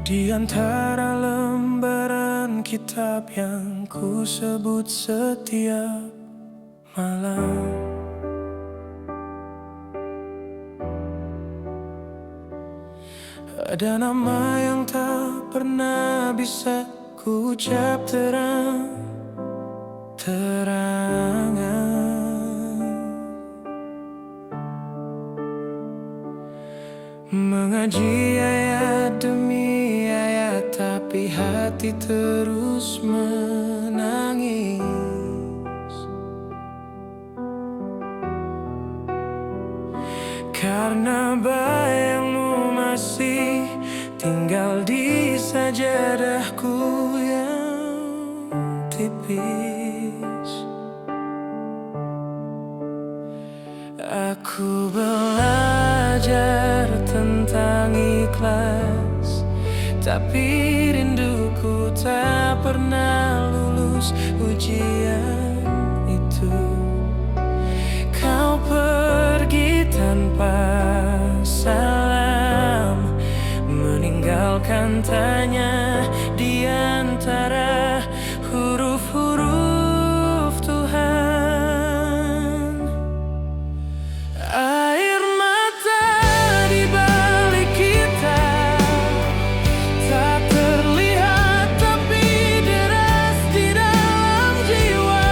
Di antara lembaran kitab yang ku sebut setiap malam, ada nama yang tak pernah bisa ku ucap terang-terangan. Mengaji ayat demi ayat, tapi hati terus menangis. Karena bayangmu masih tinggal di sajadahku yang tipis. Aku belajar tentang ikhlas, tapi rinduku tak pernah lulus ujian itu. Kau pergi tanpa salam, meninggalkan tanya di antara huruf-huruf Tuhan. Air mata di balik kitab tak terlihat, tapi deras di dalam jiwa.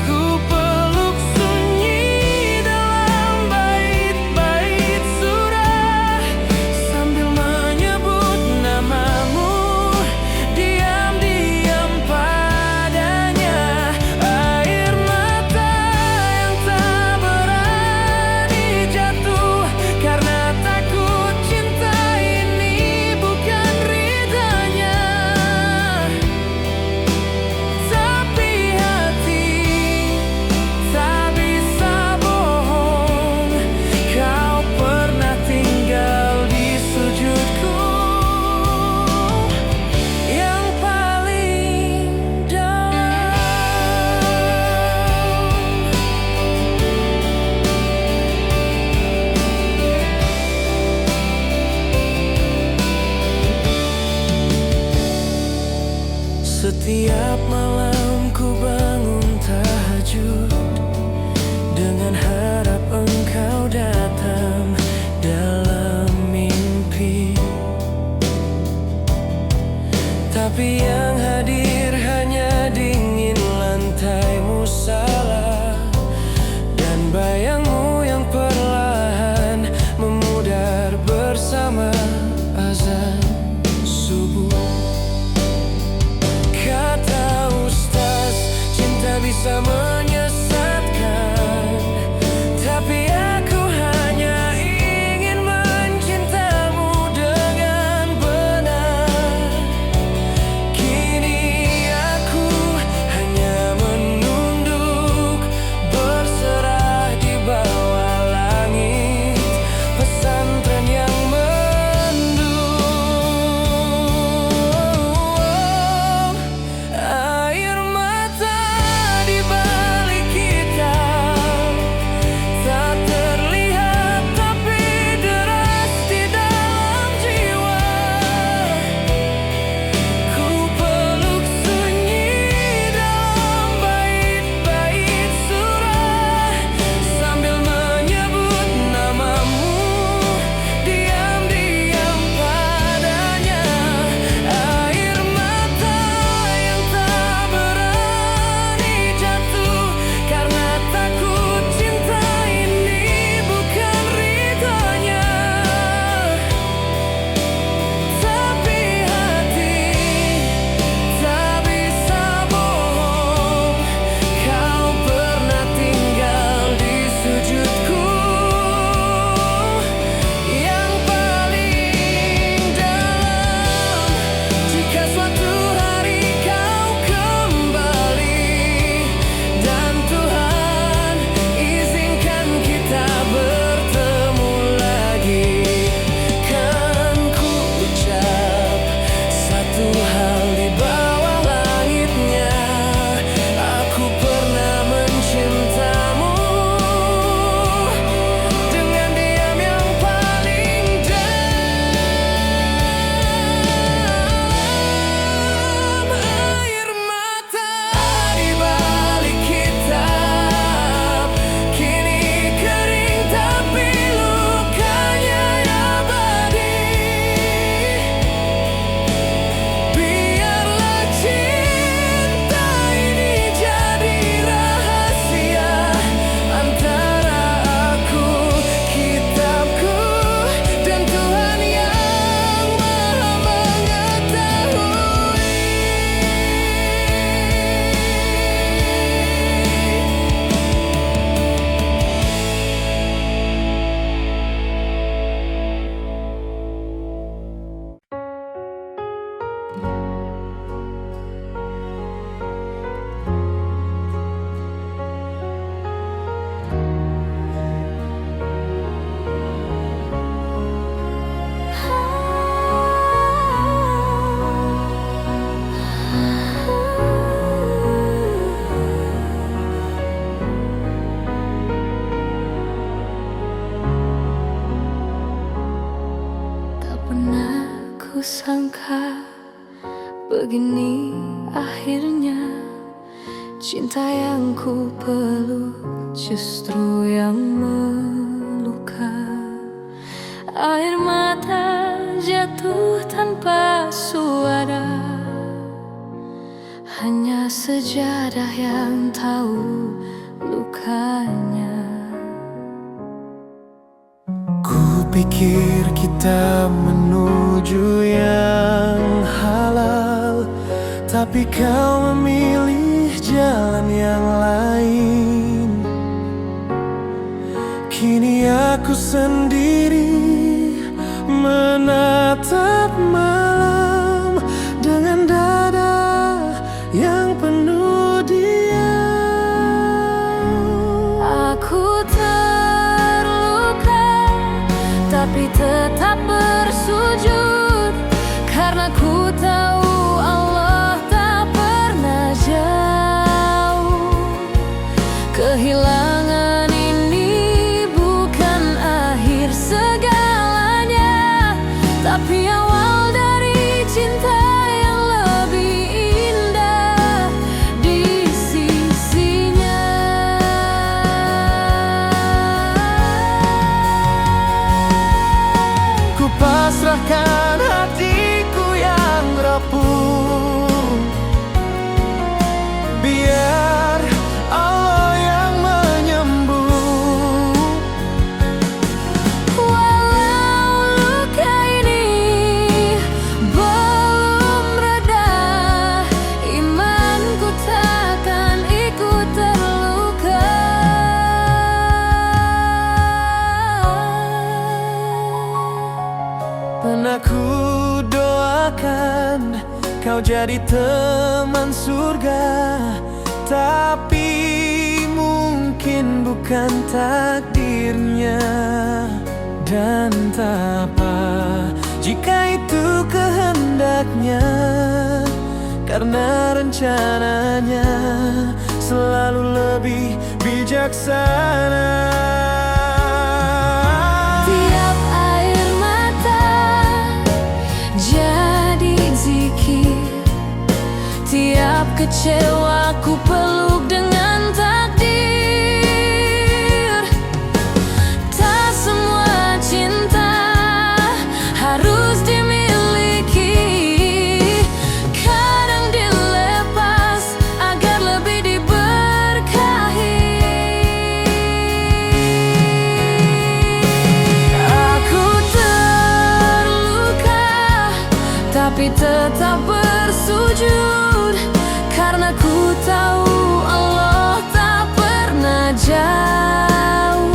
Ku peluk sunyi dalam bait-bait surah, sambil menyebut namamu diam-diam padanya. Air mata yang tak berani jatuh karena takut cinta ini bukan ridhanya. Tapi hati tak bisa bohong, kau pernah tinggal di sujudku yang paling dalam. Setiap malam ku bangun tahajud dengan harap engkau datang dalam mimpi. Tapi yang hadir hanya dingin lantai musala dan bayangmu yang perlahan memudar bersama azan subuh. Kata ustaz, cinta bisa menyesatkan, tapi aku hanya ingin mencintamu dengan benar. Kini sangka begini akhirnya. Cinta yang ku peluk justru yang meluka. Air mata jatuh tanpa suara, hanya sejadah yang tahu lukanya. Ku pikir kita menuju yang halal, tapi kau memilih jalan yang lain. Kini aku sendiri menatap malam dengan dada yang penuh diam. Aku terluka tapi tetap bersujud, karena ku tahu Allah tak pernah jauh. Kehilangan ini bukan akhir segalanya, tapi awal dari cinta yang lebih indah di sisinya. Ku pasrahkan hatiku yang rapuh, biar Allah yang menyembuh. Walau luka ini belum reda, imanku takkan ikut terluka. Pernah ku doakan kau jadi teman surga, tapi mungkin bukan takdirnya. Dan tak apa jika itu kehendaknya, karena rencananya selalu lebih bijaksana. Tiap air mata jadi zikir, tiap kecewa ku peluk dengan takdir. Tak semua cinta harus dimiliki, kadang dilepas agar lebih diberkahi. Aku terluka tapi tetap bersujud, karena ku tahu Allah tak pernah jauh.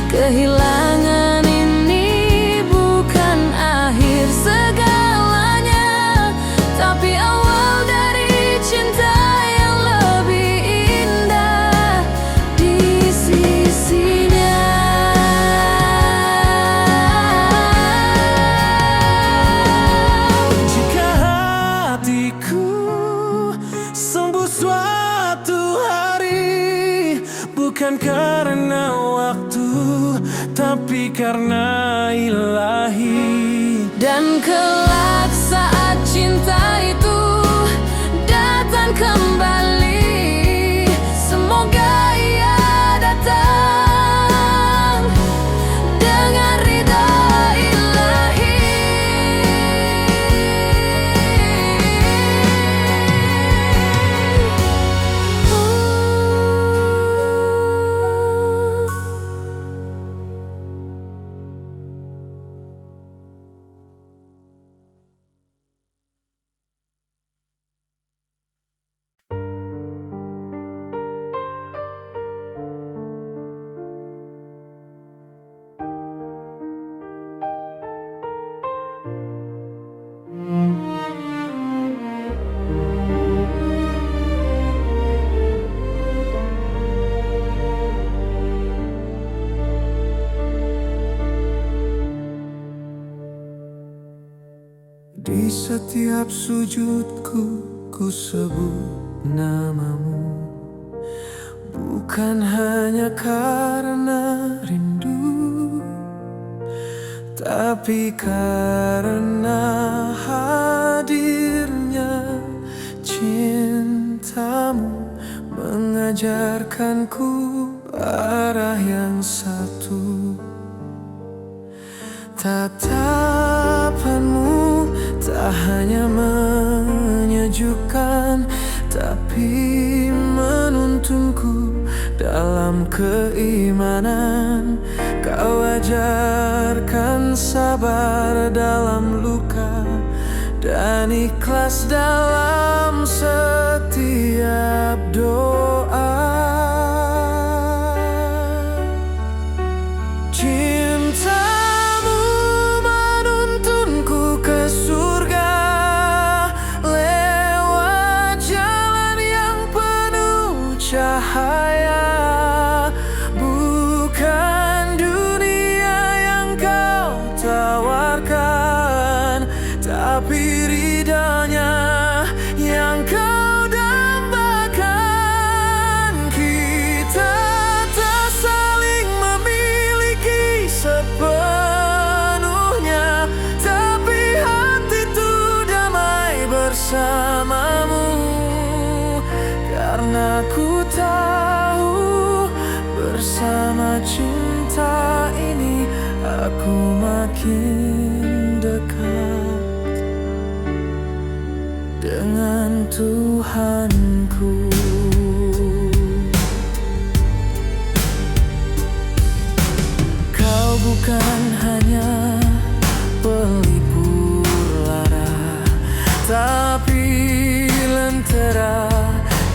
Kehilangan ini bukan akhir segalanya, tapi awal dari cinta yang lebih indah di sisinya. Jika hatiku sembuh suatu hari, bukan karena waktu, tapi karena ilahi. Dan kelak saat cinta itu datang kembali, semoga ia datang dengan ridha ilahi. Di setiap sujudku ku sebut namamu, bukan hanya karena rindu, tapi karena mengajarkanku arah yang satu. Tatapanmu tak hanya menyejukkan, tapi menuntunku dalam keimanan. Kau ajarkan sabar dalam luka dan ikhlas dalam setiap doa. Cintamu menuntunku ke surga lewat jalan yang penuh cahaya. Bukan dunia yang kau tawarkan, tapi ridhonya yang kau dambakan. Kita tak saling memiliki sepenuhnya, tapi hati itu damai bersamamu. Karena ku tahu bersama cinta ini aku makin dekat dengan Tuhanku. Kau bukan hanya pelipur lara, tapi lentera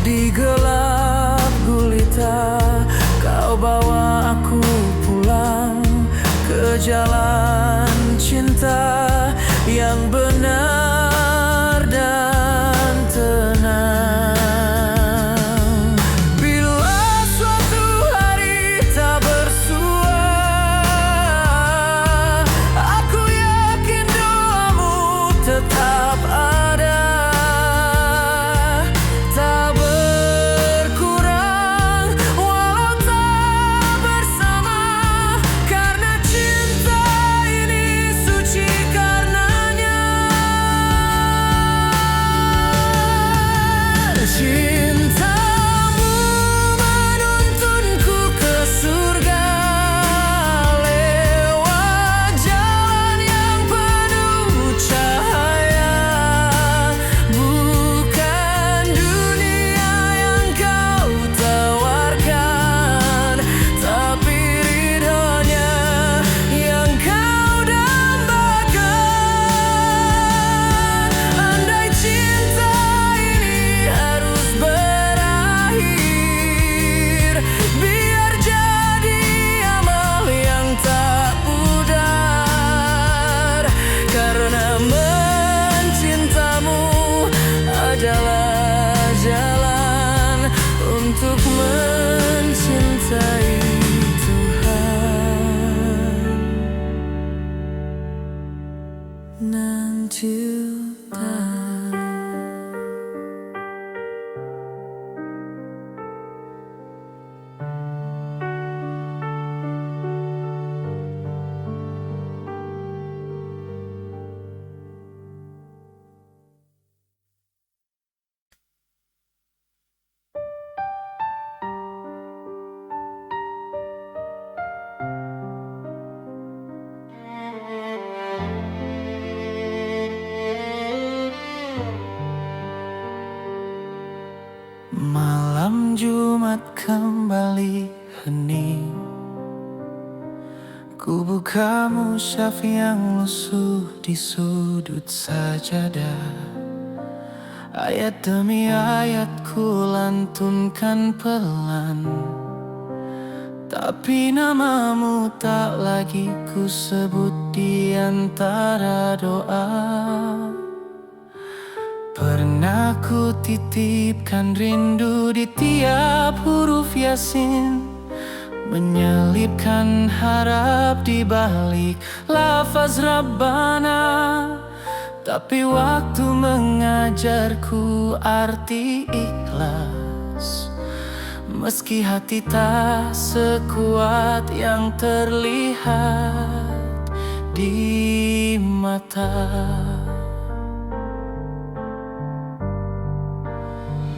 di gelap gulita. Kau bawa aku pulang ke jalan cinta yang benar dan tenang. Bila suatu hari tak bersua, aku yakin doamu tetap ada, tak berkurang walau tak bersama. Karena cinta ini suci karenanya. Cintamu menuntunku ke surga lewat jalan yang penuh cahaya. Bukan dunia yang kau tawarkan, tapi ridhonya yang kau dambakan. Andai cinta ini harus berakhir, biar jadi amal yang tak pudar. Karena mencintamu adalah jalan untuk mencintai Tuhan. Until time. Malam Jumat kembali hening, ku buka mushaf yang lusuh di sudut sajadah. Ayat demi ayat ku lantunkan pelan, tapi namamu tak lagi ku sebut di antara doa. Pernah ku titipkan rindu di tiap huruf Yasin, menyelipkan harap di balik lafaz Rabbana. Tapi waktu mengajarku arti ikhlas, meski hati tak sekuat yang terlihat di mata.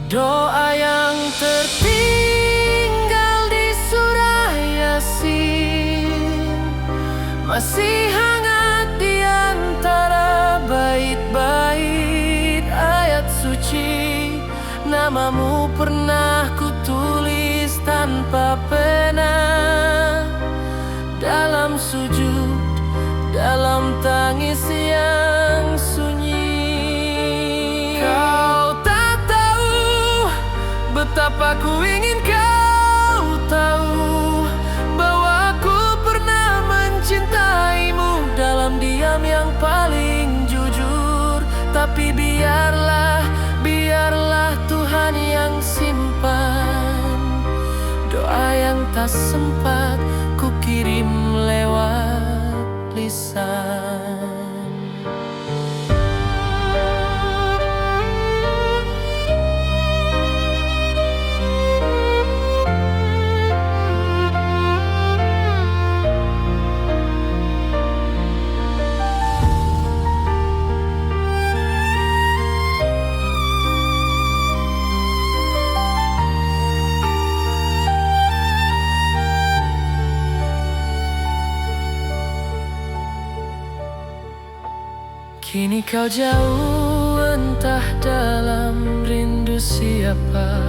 Doa yang tertib masih hangat di antara bait-bait ayat suci. Namamu pernah kutulis tanpa pena, dalam sujud, dalam tangis yang sunyi. Kau tak tahu betapa ku ingin kau tahu bahwa ku pernah mencintaimu dalam diam yang paling jujur. Tapi biarlah Tuhan yang simpan doa yang tak sempat ku kirim lewat lisan. Kini kau jauh, entah dalam rindu siapa.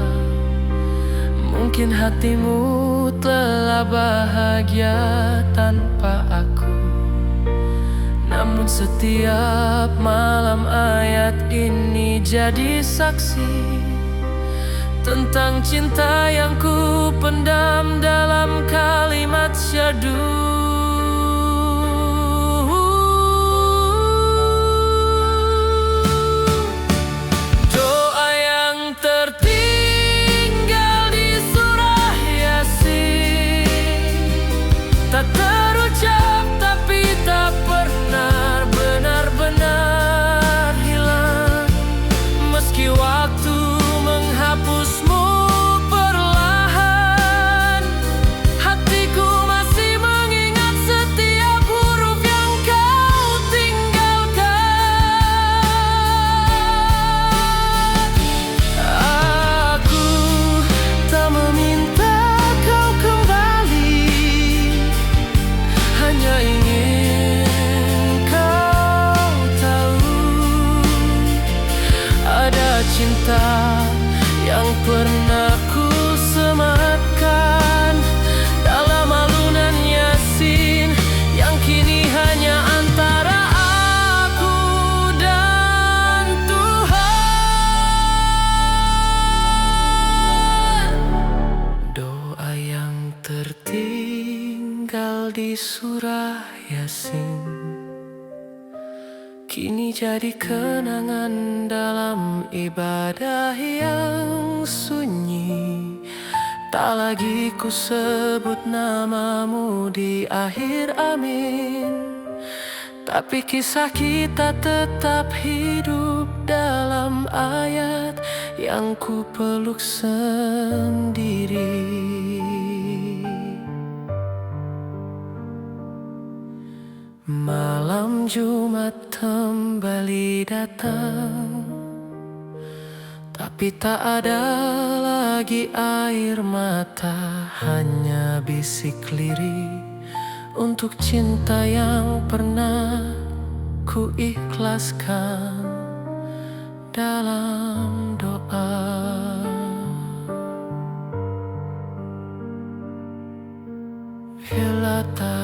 Mungkin hatimu telah bahagia tanpa aku. Namun setiap malam ayat ini jadi saksi tentang cinta yang ku pendam dalam kalimat syahdu. Tak terucap tapi tak pernah benar-benar hilang. Meski waktu menghapusmu perlahan, hatiku masih mengingat setiap huruf yang kau tinggalkan. Aku tak meminta kau kembali, hanya ingin kau tahu ada cinta yang pernah ku sematkan dalam alunan Yasin, yang kini hanya antara aku dan Tuhan. Doa yang tertinggal di surah Yasin kini jadi kenangan dalam ibadah yang sunyi. Tak lagi ku sebut namamu di akhir amin, tapi kisah kita tetap hidup dalam ayat yang ku peluk sendiri. Malam Jumat kembali datang, tapi tak ada lagi air mata, hanya bisik lirik untuk cinta yang pernah ku ikhlaskan dalam doa. Violeta.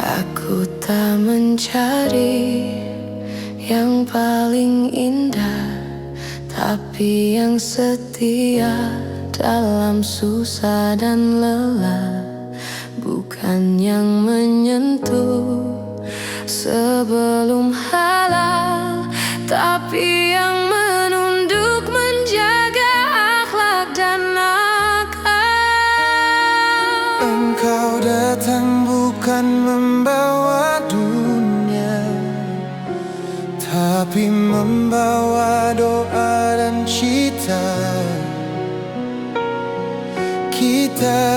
Aku tak mencari yang paling indah, tapi yang setia dalam susah dan lelah. Bukan yang menyentuh sebelum halal, tapi yang menunduk menjaga akhlak dan akal. Engkau datang bukan membawa dunia, tapi membawa doa dan cita. Kita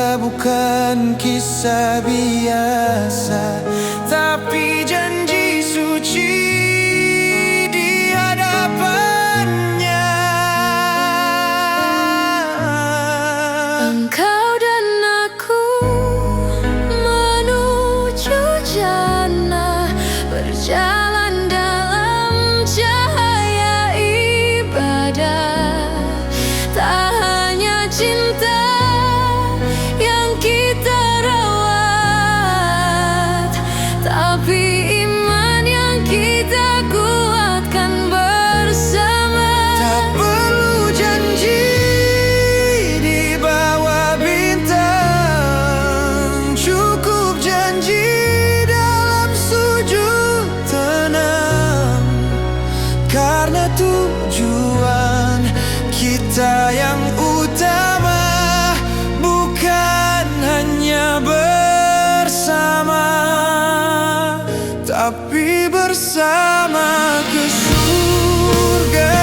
bukan kisah biasa, tapi janji suci di hadapannya. Engkau dan aku menuju jannah, berjalan dalam cahaya ibadah. Tak hanya cinta yang kita rawat, tapi iman yang kita kuatkan bersama. Tak perlu janji di bawah bintang, cukup janji dalam sujud tenang. Karena tujuan kita yang utama bukan hanya bersama, tapi bersama ke surga.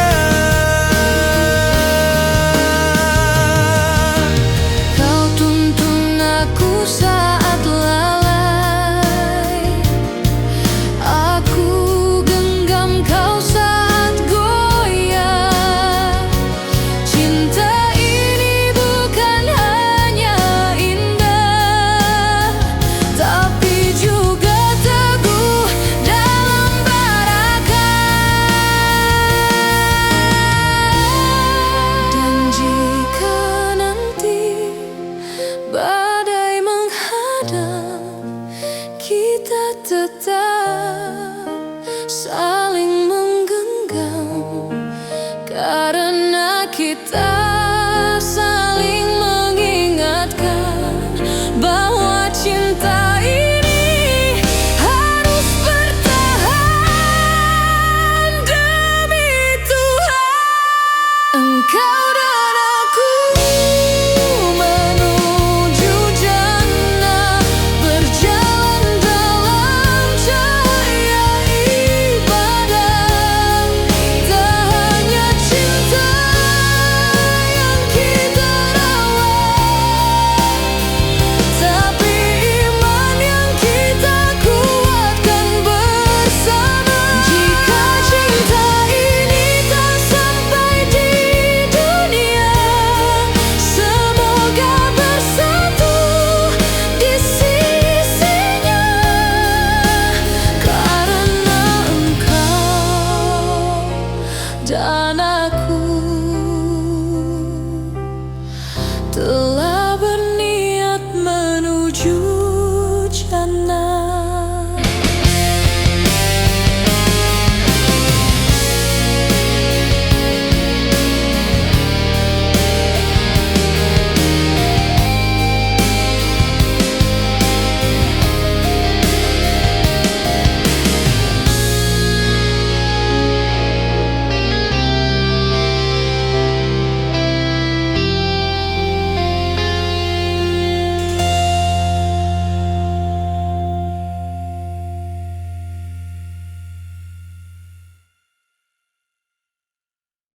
Kau tuntun aku saat lalai, aku genggam kau saat goyah. Cinta ini bukan hanya indah, tapi juga teguh dalam barakah. Dan jika nanti badai menghadang, kita tetap